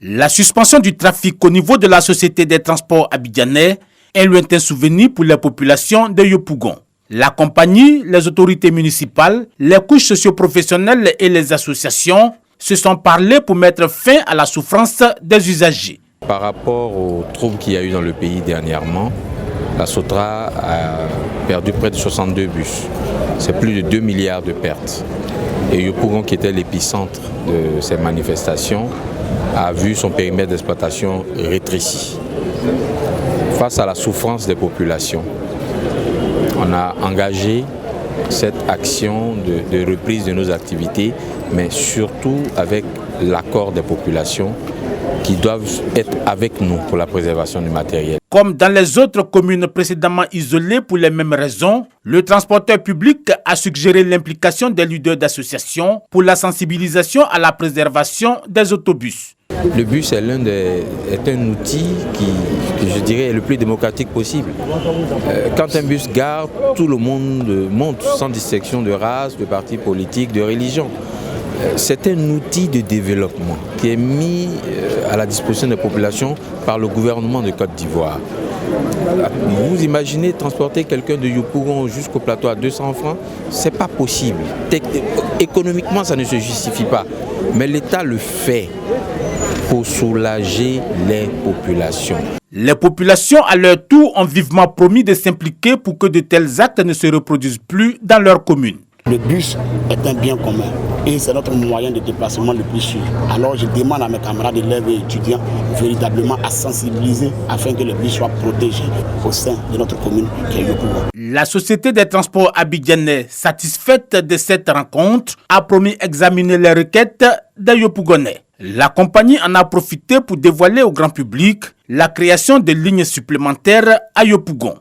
La suspension du trafic au niveau de la Société des transports abidjanais est un lointain souvenir pour les populations de Yopougon. La compagnie, les autorités municipales, les couches socio-professionnelles et les associations se sont parlé pour mettre fin à la souffrance des usagers. Par rapport aux troubles qu'il y a eu dans le pays dernièrement, la Sotra a perdu près de 62 bus. C'est plus de 2 milliards de pertes. Et Yopougon, qui était l'épicentre de ces manifestations, a vu son périmètre d'exploitation rétréci. Face à la souffrance des populations, on a engagé cette action de reprise de nos activités, mais surtout avec l'accord des populations qui doivent être avec nous pour la préservation du matériel. Comme dans les autres communes précédemment isolées pour les mêmes raisons, le transporteur public a suggéré l'implication des leaders d'associations pour la sensibilisation à la préservation des autobus. Le bus est un outil qui, je dirais, est le plus démocratique possible. Quand un bus garde, tout le monde monte sans distinction de race, de parti politique, de religion. C'est un outil de développement qui est mis à la disposition des populations par le gouvernement de Côte d'Ivoire. Vous imaginez transporter quelqu'un de Yopougon jusqu'au plateau à 200 francs? Ce n'est pas possible. Économiquement, ça ne se justifie pas. Mais l'État le fait pour soulager les populations. Les populations, à leur tour, ont vivement promis de s'impliquer pour que de tels actes ne se reproduisent plus dans leur commune. Le bus est un bien commun et c'est notre moyen de déplacement le plus sûr. Alors je demande à mes camarades élèves et étudiants véritablement à sensibiliser afin que le bus soit protégé au sein de notre commune qui est Yopougon. La Société des transports abidjanais, satisfaite de cette rencontre, a promis examiner les requêtes des Yopougonais. La compagnie en a profité pour dévoiler au grand public la création de lignes supplémentaires à Yopougon.